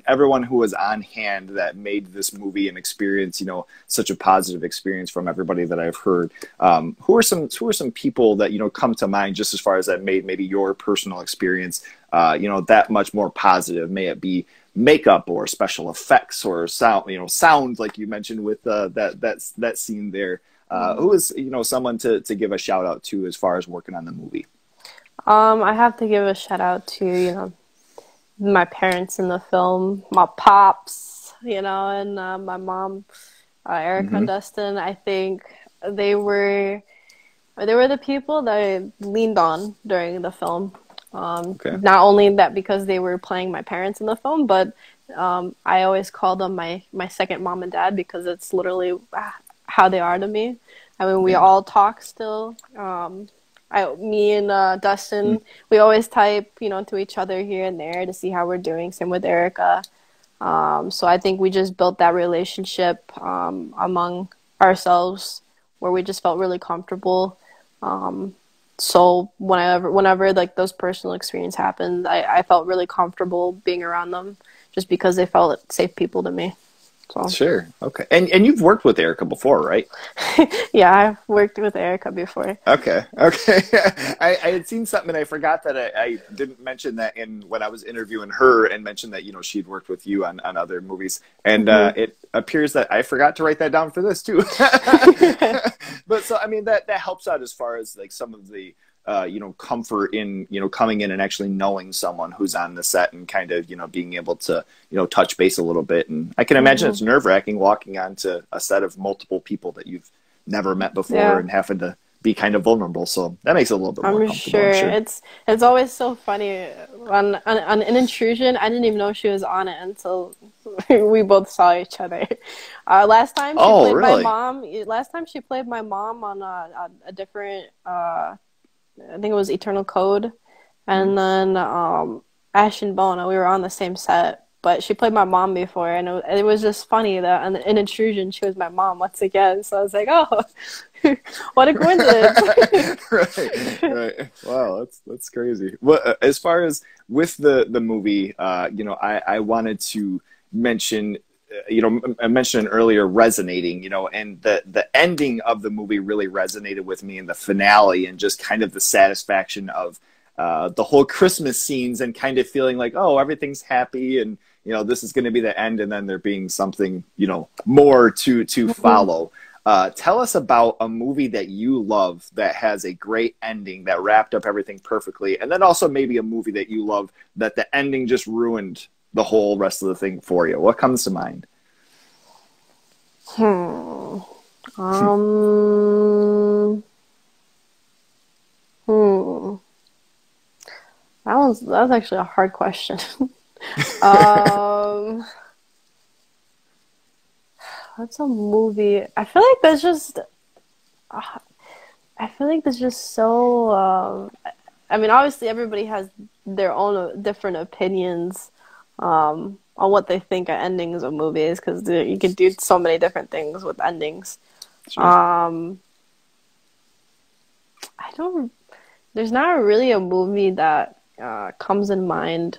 everyone who was on hand that made this movie an experience, you know, such a positive experience from everybody that I've heard, who are some people that, you know, come to mind just as far as that made maybe your personal experience, you know, that much more positive? May it be makeup or special effects or sound like you mentioned with that scene there. Who is, you know, someone to give a shout out to as far as working on the movie? I have to give a shout out to, you know, my parents in the film, my pops, you know, and my mom, Erica and Dustin. I think they were the people that I leaned on during the film. Not only that because they were playing my parents in the film, but I always call them my second mom and dad, because it's literally how they are to me. I mean, we all talk still. Me and Dustin, we always type, you know, to each other here and there to see how we're doing. Same with Erica. So I think we just built that relationship among ourselves where we just felt really comfortable. So whenever like those personal experiences happened, I felt really comfortable being around them just because they felt safe people to me. So Sure. Okay. And you've worked with Erica before, right? yeah, I've worked with Erica before. Okay. Okay. I had seen something and I forgot that I didn't mention that in when I was interviewing her and mentioned that, she'd worked with you on other movies. And it appears that I forgot to write that down for this too. But so, I mean, that helps out as far as like some of the, comfort in, coming in and actually knowing someone who's on the set and kind of, being able to, touch base a little bit. And I can imagine it's nerve-wracking walking onto a set of multiple people that you've never met before and having to be kind of vulnerable. So that makes it a little bit more comfortable. I'm sure. It's always so funny on an Intrusion. I didn't even know she was on it until we both saw each other. Last time she played my mom. Last time she played my mom on a different. I think it was Eternal Code, and then Ash and Bone. We were on the same set, but she played my mom before, and it was just funny that in Intrusion she was my mom once again. So I was like, oh, what a coincidence! Right. Wow, that's crazy. Well, as far as with the movie, I wanted to mention. I mentioned earlier resonating, and the ending of the movie really resonated with me in the finale and just kind of the satisfaction of the whole Christmas scenes and kind of feeling like, oh, everything's happy and, this is going to be the end and then there being something, more to follow. Tell us about a movie that you love that has a great ending that wrapped up everything perfectly. And then also maybe a movie that you love that the ending just ruined the whole rest of the thing for you. What comes to mind? That was actually a hard question. What's a movie? I feel like that's just so. I mean, obviously, everybody has their own different opinions on what they think of endings of movies, because you can do so many different things with endings. Sure. There's not really a movie that comes in mind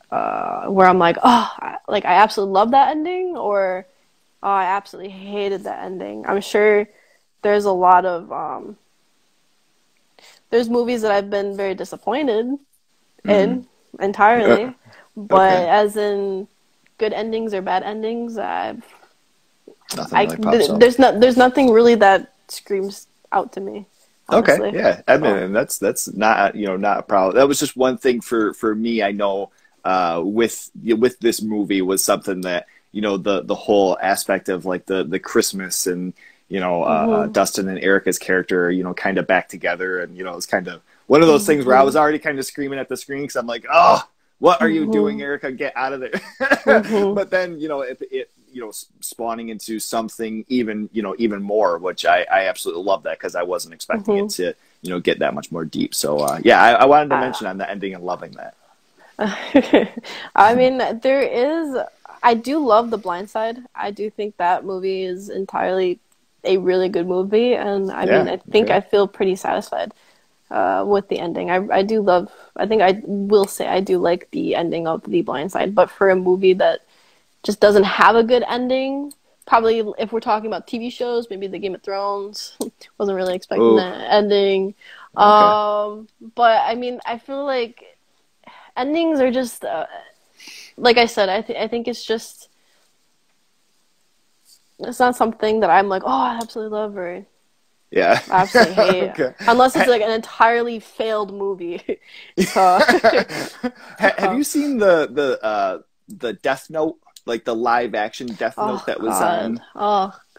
where I'm like, oh, I absolutely love that ending, or oh, I absolutely hated that ending. I'm sure there's a lot of there's movies that I've been very disappointed in entirely, but as in good endings or bad endings, there's nothing really that screams out to me. Honestly. Okay, yeah, I mean, that's not not a problem. That was just one thing for me. I know with this movie was something that the whole aspect of like the Christmas and Dustin and Erica's character kind of back together, and it's kind of one of those things where I was already kind of screaming at the screen because I'm like, oh, what are you doing, Erica? Get out of there! But then it spawning into something even more, which I absolutely love that because I wasn't expecting it to get that much more deep. So I wanted to mention on the ending and loving that. I mean, I do love The Blind Side. I do think that movie is entirely a really good movie, and I think I feel pretty satisfied with the ending. I think I will say I do like the ending of The Blind Side, but for a movie that just doesn't have a good ending, probably if we're talking about TV shows, maybe the Game of Thrones. Wasn't really expecting that ending. Okay. But I mean, I feel like endings are just like I said, I think it's not something that I'm like, oh, I absolutely love or I absolutely hate. Okay. Unless it's like an entirely failed movie. Have you seen the Death Note? Like the live action Death Note that was on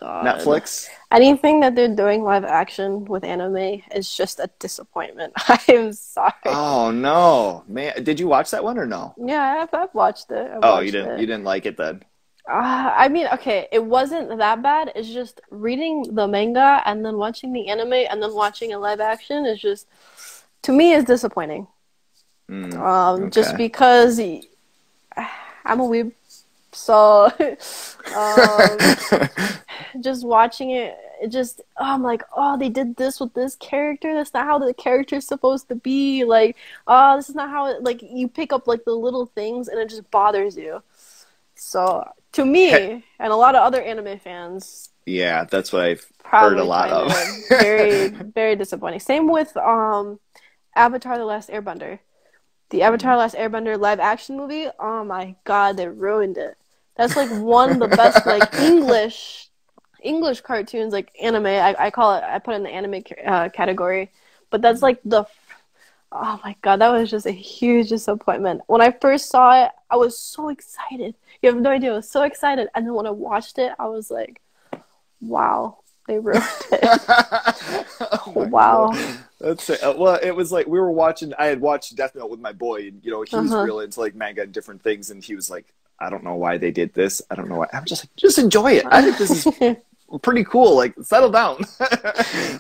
Netflix. Anything that they're doing live action with anime is just a disappointment. I am sorry. Oh no, man! Did you watch that one or no? Yeah, I've watched it. You didn't like it then? I mean, okay, it wasn't that bad. It's just reading the manga and then watching the anime and then watching a live action is just, to me, is disappointing. Just because I'm a weeb. So, just watching it, I'm like, oh, they did this with this character. That's not how the character's supposed to be. Like, this is not how it, like, you pick up, like, the little things and it just bothers you. So, To me and a lot of other anime fans. Yeah, that's what I've heard a Probably lot find of. it very, very disappointing. Same with Avatar: The Last Airbender. The Avatar: Last Airbender live action movie. Oh my God, they ruined it. That's like one of the best like English cartoons, like anime. I call it. I put it in the anime category, but that's like oh my God, that was just a huge disappointment. When I first saw it, I was so excited. You have no idea. I was so excited, and then when I watched it, I was like, wow, they ruined it. Oh Wow. God. That's it. Well, it was like we were watching. I had watched Death Note with my boy, and you know he's real into like manga and different things, and he was like, "I don't know why they did this. I don't know why." I'm just like, just enjoy it. I think this is pretty cool. Like, settle down.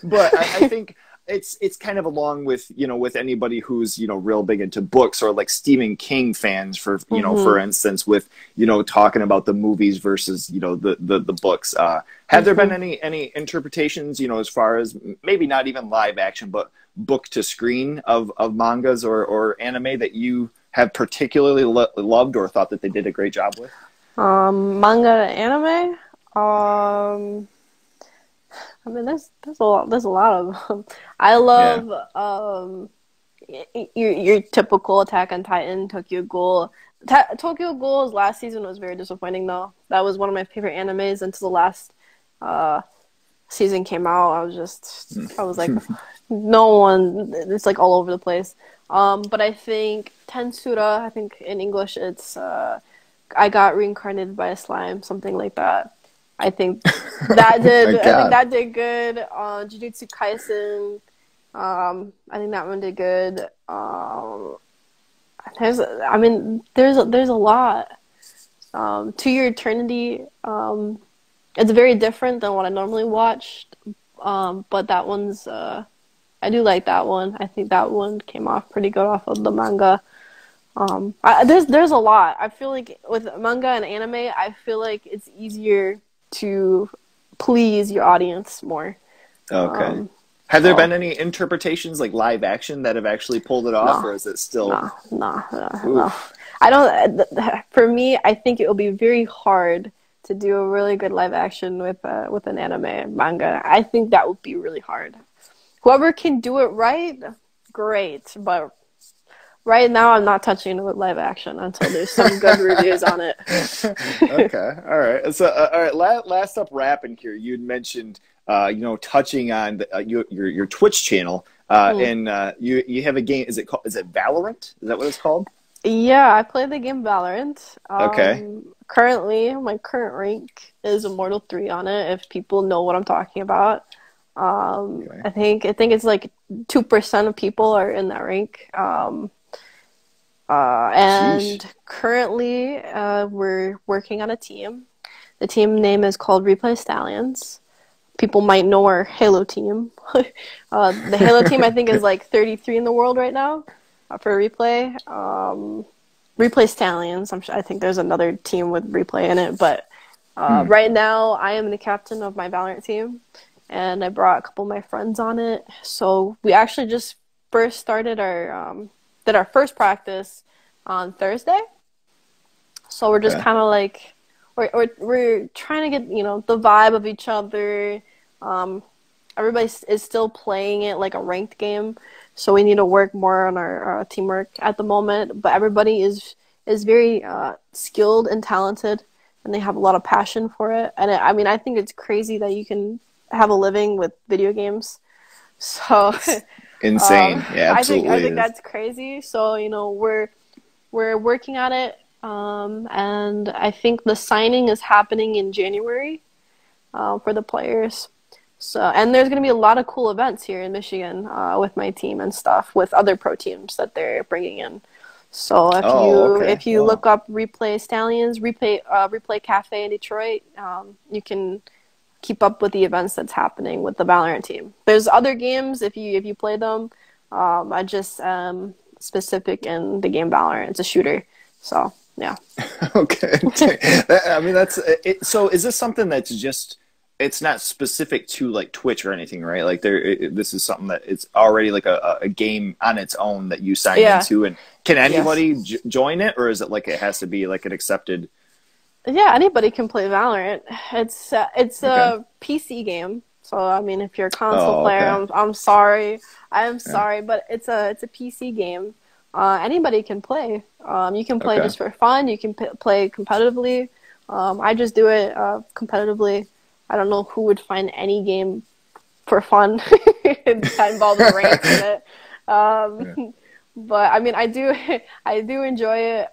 But I think it's kind of along with with anybody who's real big into books or like Stephen King fans for for instance with talking about the movies versus the books. Have there been any interpretations as far as maybe not even live action but book to screen of mangas or anime that you have particularly loved or thought that they did a great job with? Manga anime. I mean, there's a lot of them. I love your typical Attack on Titan, Tokyo Ghoul. Tokyo Ghoul's last season was very disappointing, though. That was one of my favorite animes until the last season came out. I was like, no one. It's like all over the place. But I think Tensura. I think in English it's I got reincarnated by a slime, something like that. I think that did. I think that did good. Jujutsu Kaisen. I think that one did good. There's a lot. To Your Eternity. It's very different than what I normally watched. But that one's. I do like that one. I think that one came off pretty good off of the manga. There's a lot. I feel like with manga and anime, I feel like it's easier to please your audience more. Okay. Have there been any interpretations like live action that have actually pulled it off, or is it still? No. I don't. For me, I think it will be very hard to do a really good live action with an anime manga. I think that would be really hard. Whoever can do it right, great. But right now, I'm not touching it with live action until there's some good reviews on it. Okay, all right. So, all right. Last up, rapping here. You'd mentioned, touching on your Twitch channel, and you have a game. Is it Valorant? Is that what it's called? Yeah, I play the game Valorant. Okay. Currently, my current rank is Immortal 3 on it. If people know what I'm talking about. Okay. I think it's like 2% of people are in that rank. And currently, we're working on a team. The team name is called Replay Stallions. People might know our Halo team. The Halo team, I think, is like 33 in the world right now for Replay. Replay Stallions. I think there's another team with Replay in it. But right now, I am the captain of my Valorant team. And I brought a couple of my friends on it. So we actually just first started did our first practice on Thursday. So we're just kind of like we're trying to get the vibe of each other. Everybody is still playing it like a ranked game, so we need to work more on our teamwork at the moment. But everybody is very skilled and talented, and they have a lot of passion for it. And I think it's crazy that you can have a living with video games. So insane. Yeah, absolutely. I think that's crazy. So we're working on it, and I think the signing is happening in January for the players. So, and there's going to be a lot of cool events here in Michigan with my team and stuff with other pro teams that they're bringing in. So if you look up Replay Stallions, Replay Cafe in Detroit, you can keep up with the events that's happening with the Valorant team. There's other games if you play them. I just specific in the game Valorant. It's a shooter. So yeah. Okay. I mean that's it. So is this something that's just? It's not specific to like Twitch or anything, right? Like this is something that it's already like a game on its own that you sign into, and can anybody join it, or is it like it has to be like an accepted? Yeah, anybody can play Valorant. It's Okay. a PC game. So I mean, if you're a console Oh, player, okay. I'm sorry. I am Yeah. sorry, but it's a PC game. Anybody can play. You can play Okay. just for fun. You can play competitively. I just do it competitively. I don't know who would find any game for fun that involves ranks in it. Yeah. But I mean, I do enjoy it.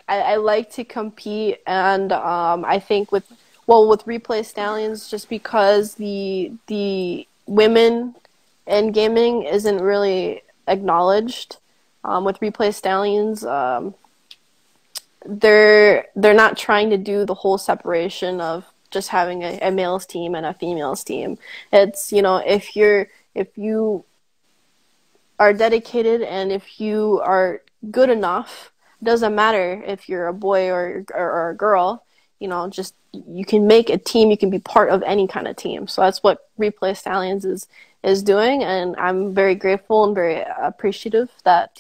I like to compete, and I think with Replay Stallions, just because the women in gaming isn't really acknowledged. With Replay Stallions, they're not trying to do the whole separation of just having a males team and a females team. It's, if you are dedicated and if you are good enough, it doesn't matter if you're a boy or a girl, just you can make a team, you can be part of any kind of team. So that's what Replay Stallions is doing, and I'm very grateful and very appreciative that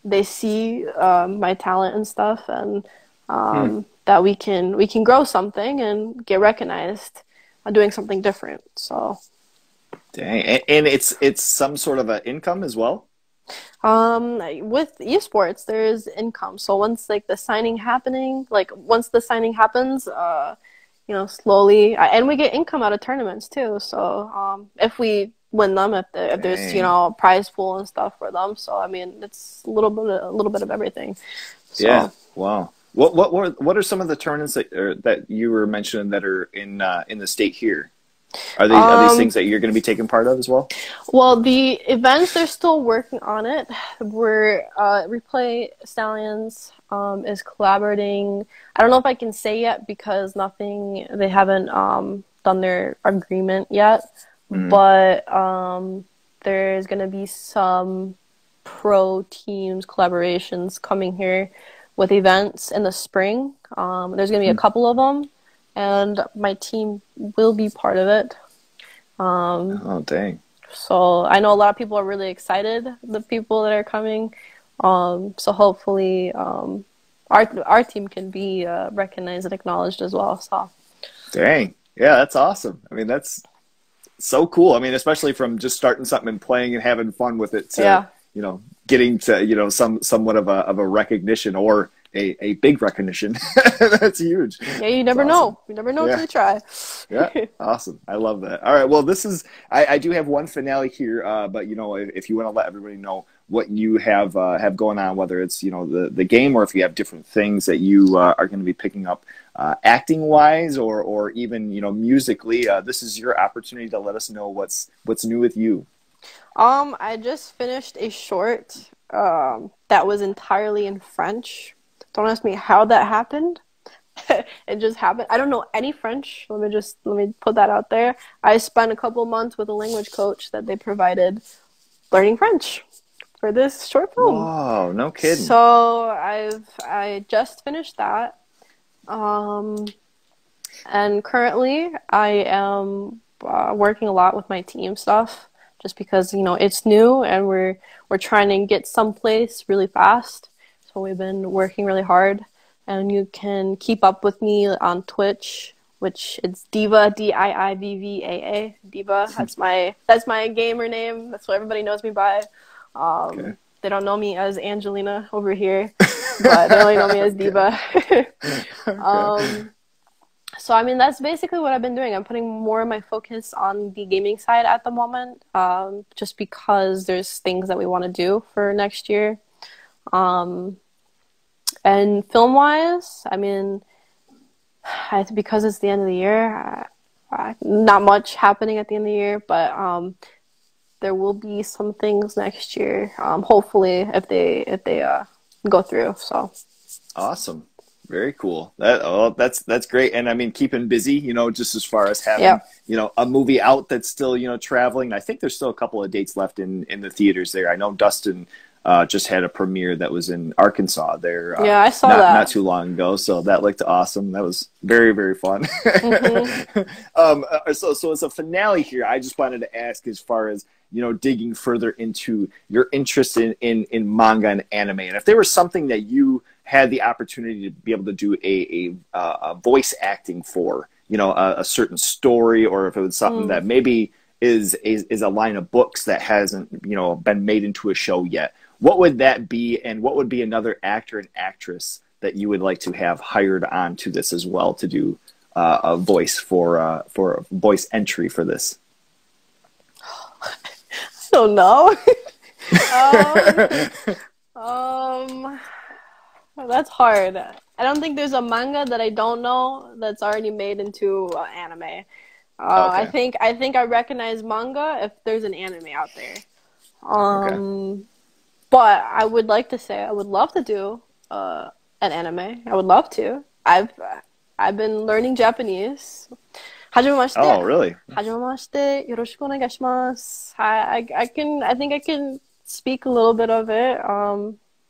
they see my talent and stuff, and Hmm. that we can grow something and get recognized on doing something different. So Dang. And it's some sort of an income as well? with esports, there is income. So once the signing happens, slowly, and we get income out of tournaments too. So if we win them, if there's Dang. a prize pool and stuff for them. So I mean, it's a little bit of everything. Yeah. So Wow. What are some of the tournaments that you were mentioning that are in the state here? Are these things that you're going to be taking part of as well? well, the events, they're still working on it. We're Replay Stallions is collaborating. I don't know if I can say yet because they haven't done their agreement yet. Hmm. But there's gonna be some pro teams collaborations coming here with events in the spring. There's gonna be a couple of them, and my team will be part of it. Oh, dang. So I know a lot of people are really excited, the people that are coming. So hopefully, our team can be recognized and acknowledged as well. So Dang. Yeah, that's awesome. I mean, that's so cool. I mean, especially from just starting something and playing and having fun with it to, yeah, getting to, somewhat of a recognition or a big recognition. That's huge. yeah. You That's never awesome. know. You never know until Yeah. you try. Yeah, awesome. I love that. All right, well, I do have one finale here, but if you want to let everybody know what you have going on, whether it's the game or if you have different things that you are going to be picking up, acting wise or even musically, this is your opportunity to let us know what's new with you. I just finished a short that was entirely in French. Don't ask me how that happened. It just happened. I don't know any French. Let me put that out there. I spent a couple months with a language coach that they provided learning French for this short film. Whoa, no kidding. So I just finished that. And currently I am working a lot with my team stuff just because it's new and we're trying to get someplace really fast. So we've been working really hard, and you can keep up with me on Twitch, which it's Diva, Diivvaa, Diva. That's my gamer name. That's what everybody knows me by. Okay. They don't know me as Angelina over here, but they only know me as Diva. Okay. So I mean, that's basically what I've been doing. I'm putting more of my focus on the gaming side at the moment, just because there's things that we want to do for next year. And film-wise, I mean, because it's the end of the year, not much happening at the end of the year, but there will be some things next year. Hopefully, if they go through. So Awesome. Very cool. That's great. And I mean, keeping busy, just as far as having, yeah, a movie out that's still, traveling. I think there's still a couple of dates left in the theaters there. I know Dustin just had a premiere that was in Arkansas there. yeah, I saw not that. too long ago. So that looked awesome. That was very, very fun. Mm-hmm. So as a finale here, I just wanted to ask as far as, digging further into your interest in manga and anime. And if there was something that you had the opportunity to be able to do a voice acting for, a certain story, or if it was something that maybe is a line of books that hasn't, been made into a show yet, what would that be, and what would be another actor and actress that you would like to have hired on to this as well to do a voice for a voice entry for this? I don't know. That's hard. I don't think there's a manga that I don't know that's already made into anime. Okay. I think I recognize manga if there's an anime out there. Okay. But I would like to say I would love to do an anime. I would love to. I've been learning Japanese. Hajimemashite. Oh, really? Hajimemashite. Yoroshiku onegaishimasu. I think I can speak a little bit of it.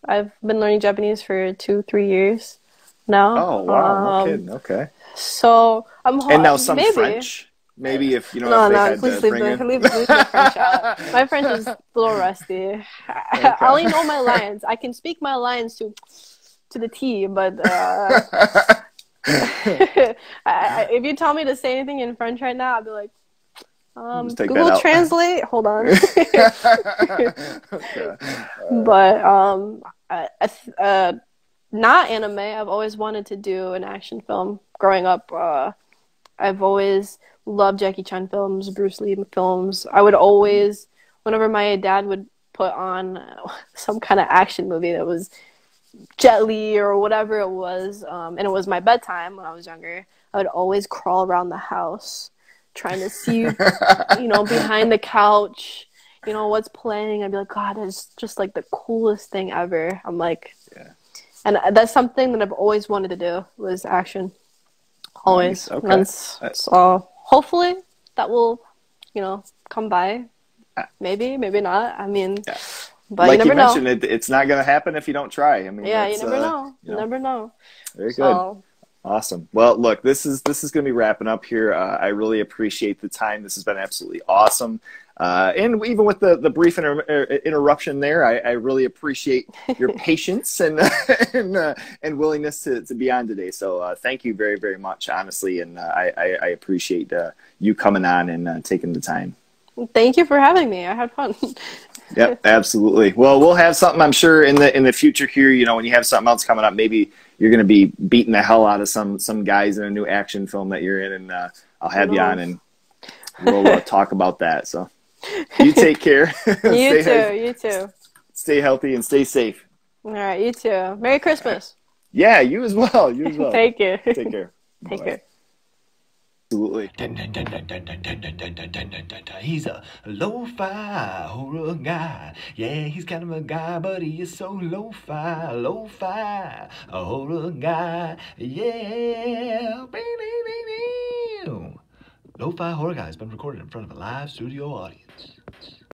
I've been learning Japanese for 2-3 years now. Oh, wow. No kidding. Okay. So I'm and now some maybe. French. Maybe if if they had please to leave the French out. My French is a little rusty. Okay. I only know my lines. I can speak my lines to the T, but if you tell me to say anything in French right now, I'd be like, Google Translate. Hold on. Okay. But not anime. I've always wanted to do an action film. Growing up, I've always loved Jackie Chan films, Bruce Lee films. I would always, whenever my dad would put on some kind of action movie that was Jet Li or whatever it was, and it was my bedtime when I was younger, I would always crawl around the house trying to see, behind the couch, what's playing. I'd be like, God, it's just like the coolest thing ever. I'm like, yeah. And that's something that I've always wanted to do, was action. Always. Nice. Okay. So hopefully that will, come by. Maybe not. I mean, yeah. But like you never mentioned, it's not going to happen if you don't try. I mean, yeah, you never know. You never know. Very good. Awesome. Well, look, this is going to be wrapping up here. I really appreciate the time. This has been absolutely awesome. And even with the brief interruption there, I really appreciate your patience and willingness to be on today. So thank you very, very much, honestly. And I appreciate you coming on and taking the time. Thank you for having me. I had fun. Yep, absolutely. Well, we'll have something, I'm sure, in the future here. When you have something else coming up, maybe you're going to be beating the hell out of some guys in a new action film that you're in, and I'll have you on, and we'll talk about that. So you take care. You too. Stay healthy and stay safe. All right, you too. Merry Christmas. Yeah, you as well. Thank you. Take care. Take care. Absolutely. He's a lo-fi horror guy. Yeah, he's kind of a guy, but he is so lo-fi a horror guy. Yeah. Lo-fi horror guy has been recorded in front of a live studio audience.